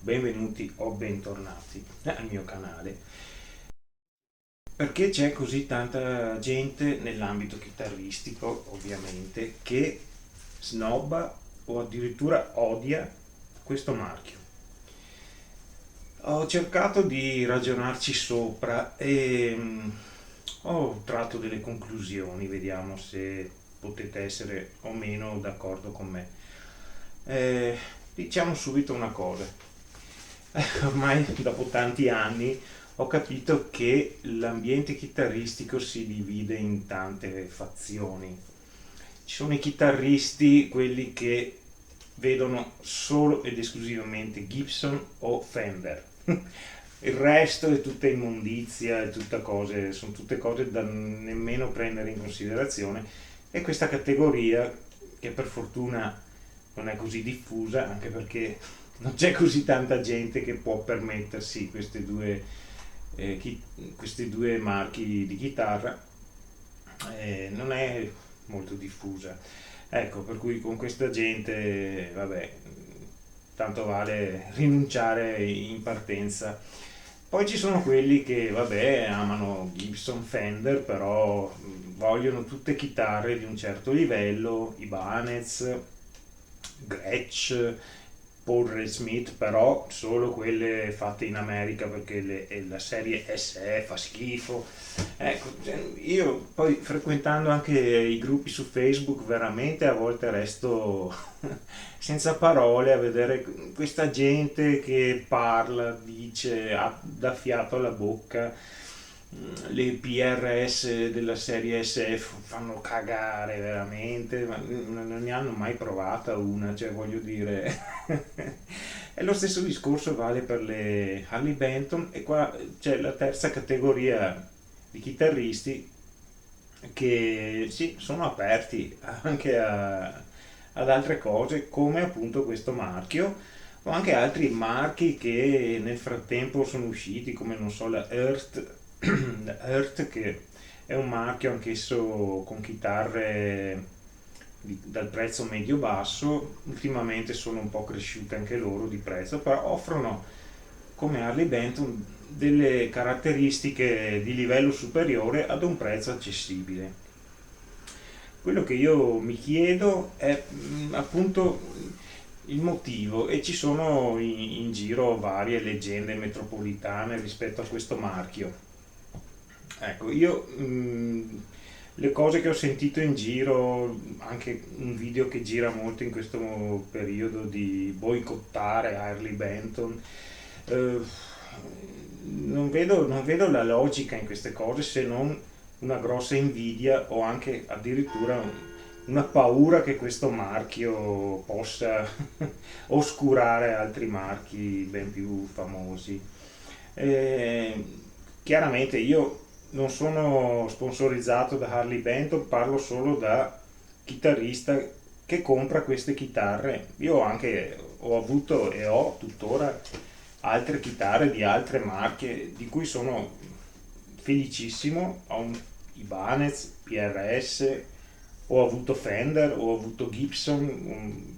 benvenuti o bentornati al mio canale. Perché c'è così tanta gente nell'ambito chitarristico, ovviamente, che snobba o addirittura odia questo marchio. Ho cercato di ragionarci sopra e ho tratto delle conclusioni, vediamo se potete essere o meno d'accordo con me. Diciamo subito una cosa. Ormai dopo tanti anni ho capito che l'ambiente chitarristico si divide in tante fazioni. Ci sono i chitarristi, quelli che vedono solo ed esclusivamente Gibson o Fender. Il resto è tutta immondizia, sono tutte cose da nemmeno prendere in considerazione. E questa categoria, che per fortuna non è così diffusa, anche perché non c'è così tanta gente che può permettersi questi due marchi di chitarra, non è molto diffusa. Ecco, per cui con questa gente, vabbè, tanto vale rinunciare in partenza. Poi ci sono quelli che, vabbè, amano Gibson, Fender, però vogliono tutte chitarre di un certo livello, Ibanez, Gretsch, Paul Reed Smith, però solo quelle fatte in America perché la serie SE fa schifo. Ecco, io poi frequentando anche i gruppi su Facebook veramente a volte resto senza parole a vedere questa gente che parla, dice, dà fiato alla bocca. Le PRS della serie SF fanno cagare veramente, ma non ne hanno mai provata una, cioè voglio dire. E lo stesso discorso vale per le Harley Benton, e qua c'è la terza categoria di chitarristi che sì, sono aperti anche ad altre cose, come appunto questo marchio, o anche altri marchi che nel frattempo sono usciti, come non so, la Earth, la Earth che è un marchio anch'esso con chitarre dal prezzo medio-basso. Ultimamente sono un po' cresciute anche loro di prezzo, però offrono, come Harley Benton, delle caratteristiche di livello superiore ad un prezzo accessibile. Quello che io mi chiedo è appunto il motivo, e ci sono in giro varie leggende metropolitane rispetto a questo marchio. Ecco, io le cose che ho sentito in giro, anche un video che gira molto in questo periodo di boicottare Harley Benton, eh, non vedo la logica in queste cose, se non una grossa invidia o anche addirittura una paura che questo marchio possa oscurare altri marchi ben più famosi. Eh, Chiaramente io non sono sponsorizzato da Harley Benton, parlo solo da chitarrista che compra queste chitarre. Io anche ho avuto e ho tuttora altre chitarre di altre marche di cui sono felicissimo. Ho un Ibanez, PRS, ho avuto Fender, ho avuto Gibson,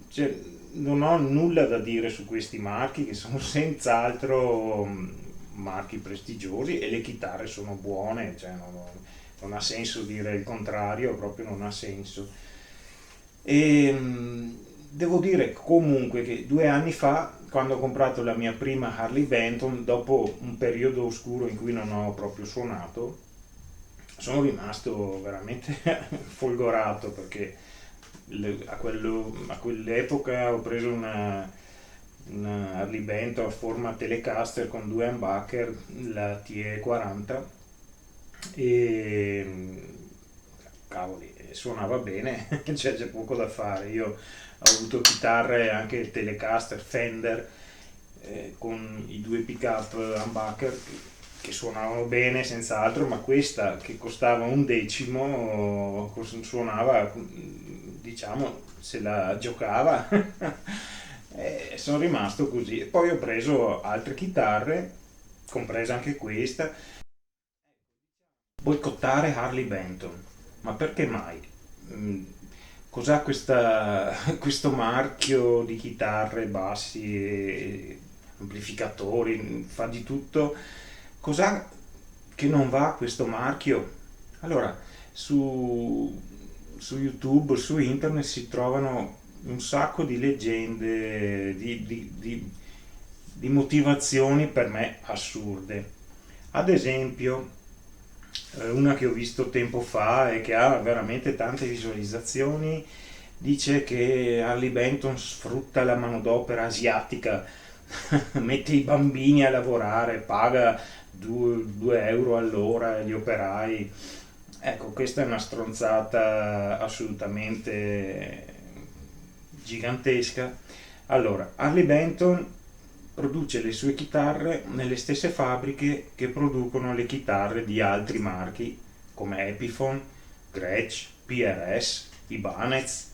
cioè, non ho nulla da dire su questi marchi che sono senz'altro marchi prestigiosi, e le chitarre sono buone, cioè non ha senso dire il contrario, proprio non ha senso. E devo dire comunque che 2 anni fa, quando ho comprato la mia prima Harley Benton, dopo un periodo oscuro in cui non ho proprio suonato, sono rimasto veramente folgorato, perché a quell'epoca ho preso una Harley Benton a forma Telecaster con due humbucker, la TE40, e cavoli, suonava bene. C'è poco da fare. Io ho avuto chitarre anche Telecaster, Fender, con i due pick-up humbucker che suonavano bene senz'altro, ma questa che costava un decimo suonava, diciamo, se la giocava. E sono rimasto così. Poi ho preso altre chitarre, compresa anche questa. Boicottare Harley Benton, ma perché mai? Mm, cos'ha questo marchio di chitarre, bassi, e amplificatori, fa di tutto. Cos'ha che non va questo marchio? Allora, su, su YouTube, su internet si trovano un sacco di leggende, di motivazioni per me assurde. Ad esempio, una che ho visto tempo fa e che ha veramente tante visualizzazioni, dice che Harley Benton sfrutta la manodopera asiatica, mette i bambini a lavorare, paga 2 euro all'ora agli operai. Ecco, questa è una stronzata assolutamente gigantesca. Allora, Harley Benton produce le sue chitarre nelle stesse fabbriche che producono le chitarre di altri marchi come Epiphone, Gretsch, PRS, Ibanez.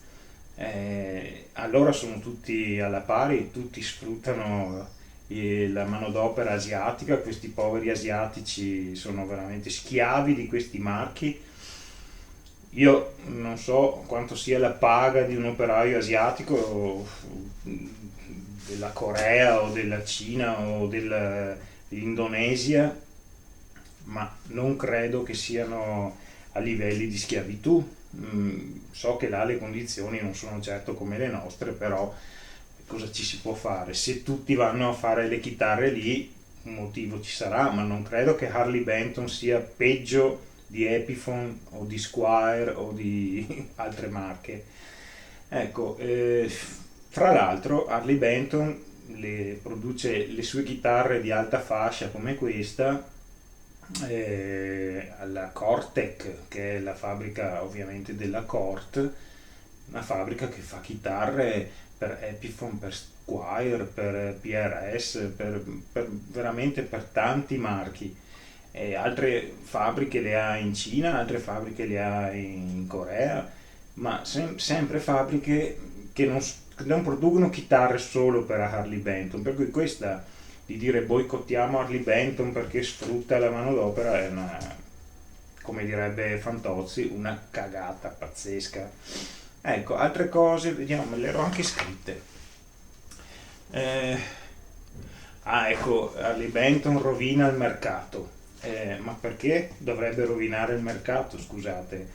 Allora sono tutti alla pari, tutti sfruttano la manodopera asiatica, questi poveri asiatici sono veramente schiavi di questi marchi. Io non so quanto sia la paga di un operaio asiatico della Corea o della Cina o dell'Indonesia, ma non credo che siano a livelli di schiavitù. So che là le condizioni non sono certo come le nostre, però cosa ci si può fare? Se tutti vanno a fare le chitarre lì, un motivo ci sarà, ma non credo che Harley Benton sia peggio di Epiphone o di Squire o di altre marche. Ecco, tra l'altro Harley Benton produce le sue chitarre di alta fascia come questa alla Cortec, che è la fabbrica ovviamente della Cort, una fabbrica che fa chitarre per Epiphone, per Squire, per PRS, veramente per tanti marchi. E altre fabbriche le ha in Cina, altre fabbriche le ha in Corea, ma sempre fabbriche che non producono chitarre solo per Harley Benton, per cui questa di dire boicottiamo Harley Benton perché sfrutta la manodopera è una, come direbbe Fantozzi, una cagata pazzesca. Ecco, altre cose, vediamo, me le ero anche scritte. Eh, ecco, Harley Benton rovina il mercato. Ma perché dovrebbe rovinare il mercato, scusate?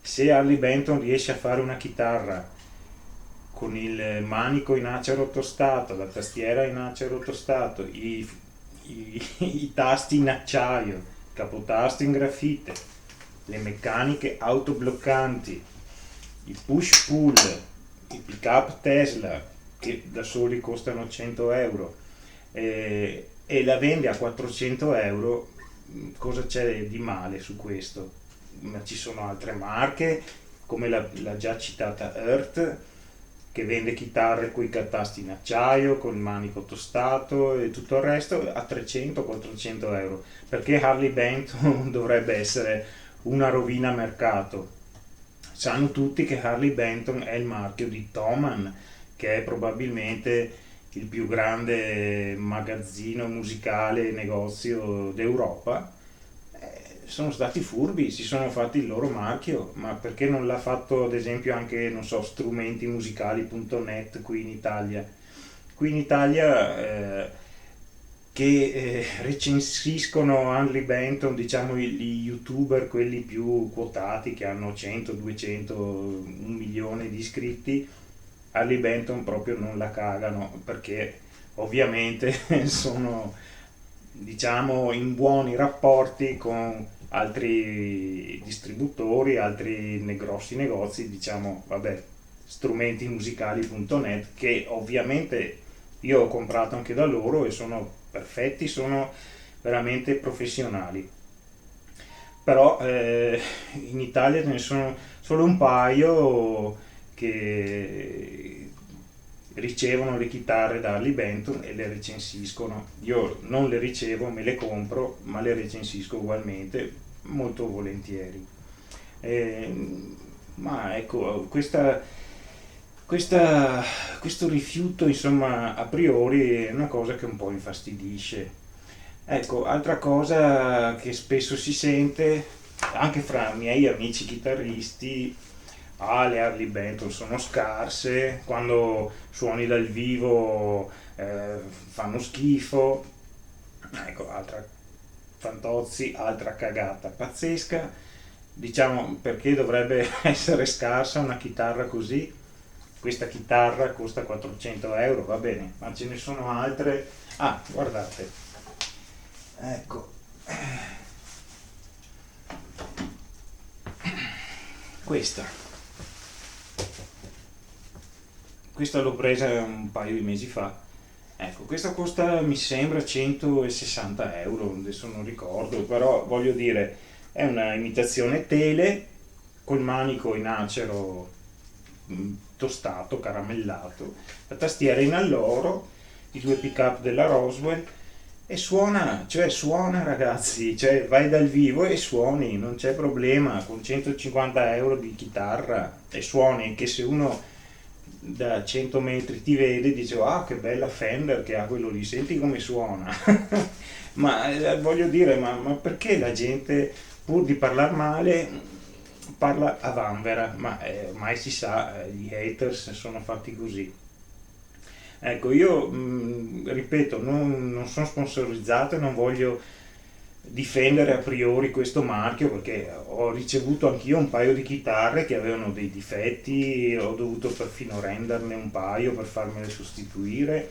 Se Harley Benton riesce a fare una chitarra con il manico in acero tostato, la tastiera in acero tostato, i tasti in acciaio, capotasto in grafite, le meccaniche autobloccanti, i push pull, i pick up Tesla che da soli costano 100 euro e la vende a 400 euro, cosa c'è di male su questo? Ma ci sono altre marche come la già citata Earth che vende chitarre con i catasti in acciaio, con il manico tostato e tutto il resto a 300-400 euro. Perché Harley Benton dovrebbe essere una rovina mercato? Sanno tutti che Harley Benton è il marchio di Thomann, che è probabilmente il più grande magazzino musicale e negozio d'Europa. Sono stati furbi, si sono fatti il loro marchio, ma perché non l'ha fatto ad esempio anche, non so, strumentimusicali.net qui in Italia? Qui in Italia che recensiscono Harley Benton, diciamo gli youtuber, quelli più quotati che hanno 100, 200, 1 milione di iscritti, Harley Benton proprio non la cagano perché ovviamente sono, diciamo, in buoni rapporti con altri distributori, altri grossi negozi, diciamo, vabbè, strumentimusicali.net, che ovviamente io ho comprato anche da loro e sono perfetti, sono veramente professionali. Però in Italia ce ne sono solo un paio che ricevono le chitarre da Harley Benton e le recensiscono. Io non le ricevo, me le compro, ma le recensisco ugualmente, molto volentieri. Eh, ma ecco, questo rifiuto, insomma, a priori è una cosa che un po' infastidisce. Ecco, altra cosa che spesso si sente, anche fra miei amici chitarristi, le Harley Benton sono scarse, quando suoni dal vivo fanno schifo. Ecco, altra Fantozzi, altra cagata pazzesca. Diciamo, perché dovrebbe essere scarsa una chitarra così? Questa chitarra costa 400 euro, va bene, ma ce ne sono altre. Ah, guardate, ecco, questa. Questa l'ho presa un paio di mesi fa. Ecco, questa costa, mi sembra, 160 euro, adesso non ricordo, però voglio dire, è una imitazione tele col manico in acero tostato, caramellato, la tastiera in alloro, i due pick-up della Roswell e suona ragazzi, cioè vai dal vivo e suoni, non c'è problema, con 150 euro di chitarra e suoni, che se uno da 100 metri ti vede dice ah che bella Fender che ha quello lì, senti come suona. Ma voglio dire, ma perché la gente pur di parlare male parla a vanvera? Ma ormai si sa, gli haters sono fatti così. Ecco, io ripeto, non sono sponsorizzato e non voglio difendere a priori questo marchio perché ho ricevuto anch'io un paio di chitarre che avevano dei difetti, ho dovuto perfino renderne un paio per farmele sostituire,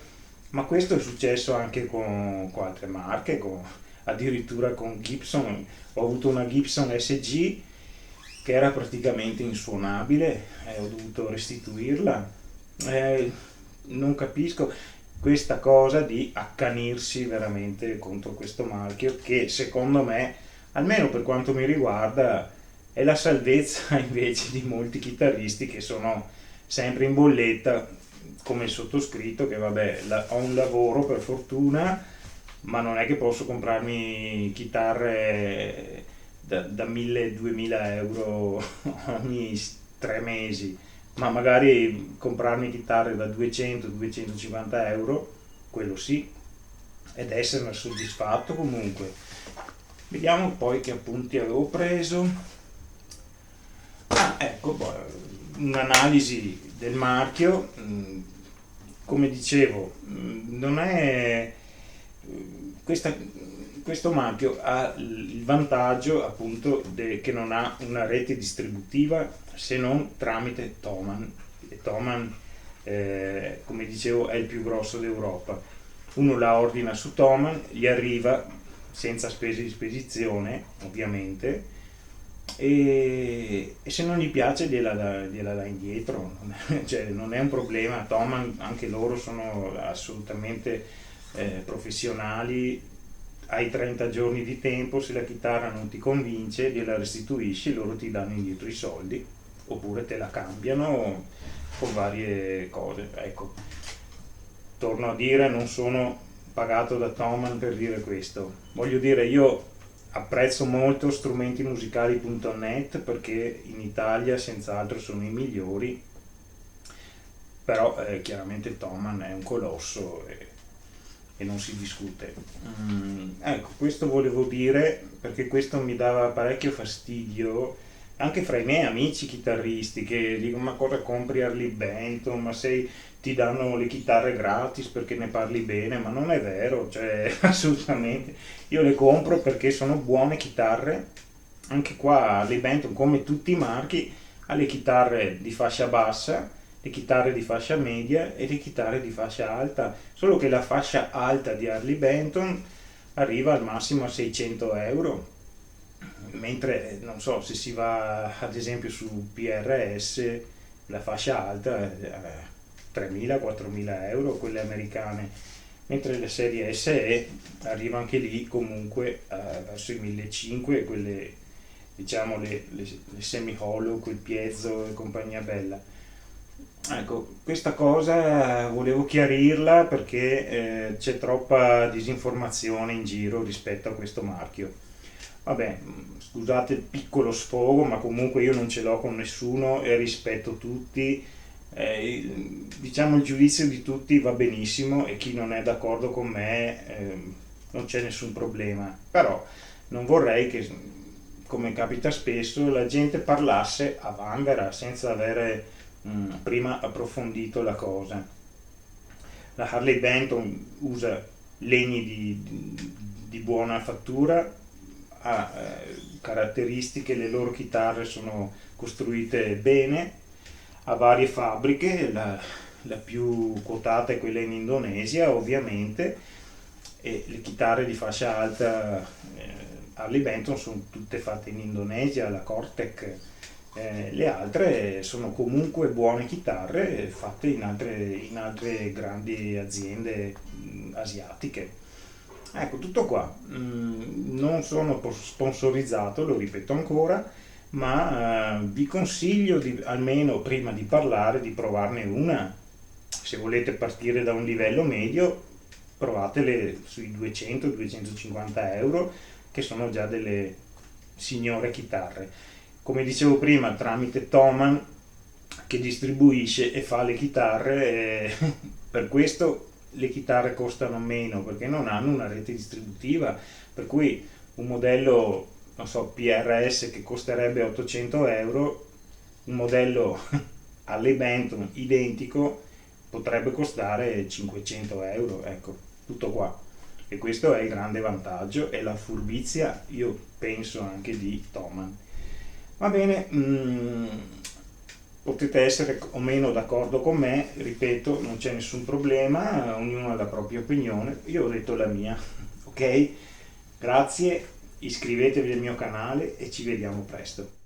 ma questo è successo anche con altre marche, addirittura con Gibson. Ho avuto una Gibson SG che era praticamente insuonabile e ho dovuto restituirla. Eh, non capisco questa cosa di accanirsi veramente contro questo marchio che secondo me, almeno per quanto mi riguarda, è la salvezza invece di molti chitarristi che sono sempre in bolletta come il sottoscritto che vabbè ho un lavoro per fortuna ma non è che posso comprarmi chitarre da 1000-2000 euro ogni 3 mesi, ma magari comprarmi chitarre da 200-250 euro, quello sì, ed esserne soddisfatto comunque. Vediamo poi che appunti avevo preso. Ah, ecco, un'analisi del marchio, come dicevo, non è questa, questo marchio ha il vantaggio appunto che non ha una rete distributiva se non tramite Thomann. E Thomann, come dicevo, è il più grosso d'Europa. Uno la ordina su Thomann, gli arriva senza spese di spedizione, ovviamente, e se non gli piace gliela dà indietro, cioè, non è un problema. Thomann, anche loro sono assolutamente professionali. Hai 30 giorni di tempo, se la chitarra non ti convince gliela restituisci, loro ti danno indietro i soldi oppure te la cambiano con varie cose. Ecco, torno a dire, non sono pagato da Thomann per dire questo. Voglio dire, io apprezzo molto strumentimusicali.net perché in Italia senz'altro sono i migliori, però chiaramente Thomann è un colosso e non si discute. Ecco, questo volevo dire perché questo mi dava parecchio fastidio anche fra i miei amici chitarristi che dicono ma cosa compri Harley Benton, ma ti danno le chitarre gratis perché ne parli bene, ma non è vero, cioè assolutamente. Io le compro perché sono buone chitarre. Anche qua Harley Benton, come tutti i marchi, ha le chitarre di fascia bassa, le chitarre di fascia media e le chitarre di fascia alta, solo che la fascia alta di Harley Benton arriva al massimo a 600 euro, mentre non so se si va ad esempio su PRS, la fascia alta è 3.000-4.000 euro, quelle americane, mentre le serie SE arriva anche lì comunque verso i 1.500, quelle diciamo le semi hollow, quel piezo e compagnia bella. Ecco, questa cosa volevo chiarirla perché c'è troppa disinformazione in giro rispetto a questo marchio. Vabbè, scusate il piccolo sfogo, ma comunque io non ce l'ho con nessuno e rispetto tutti. Diciamo il giudizio di tutti va benissimo e chi non è d'accordo con me non c'è nessun problema. Però non vorrei che come capita spesso, la gente parlasse a vanvera senza avere prima approfondito la cosa. La Harley Benton usa legni di buona fattura, ha caratteristiche, le loro chitarre sono costruite bene, ha varie fabbriche, la più quotata è quella in Indonesia ovviamente, e le chitarre di fascia alta Harley Benton sono tutte fatte in Indonesia, la Cortec. Le altre sono comunque buone chitarre fatte in altre grandi aziende asiatiche. Ecco, tutto qua. Non sono sponsorizzato, lo ripeto ancora, ma vi consiglio almeno prima di parlare di provarne una. Se volete partire da un livello medio, provatele sui 200-250 euro, che sono già delle signore chitarre. Come dicevo prima, tramite Thomann, che distribuisce e fa le chitarre, per questo le chitarre costano meno, perché non hanno una rete distributiva, per cui un modello, non so, PRS che costerebbe 800 euro, un modello Harley Benton identico potrebbe costare 500 euro, ecco, tutto qua. E questo è il grande vantaggio e la furbizia, io penso, anche di Thomann. Va bene, potete essere o meno d'accordo con me, ripeto, non c'è nessun problema, ognuno ha la propria opinione, io ho detto la mia, ok? Grazie, iscrivetevi al mio canale e ci vediamo presto.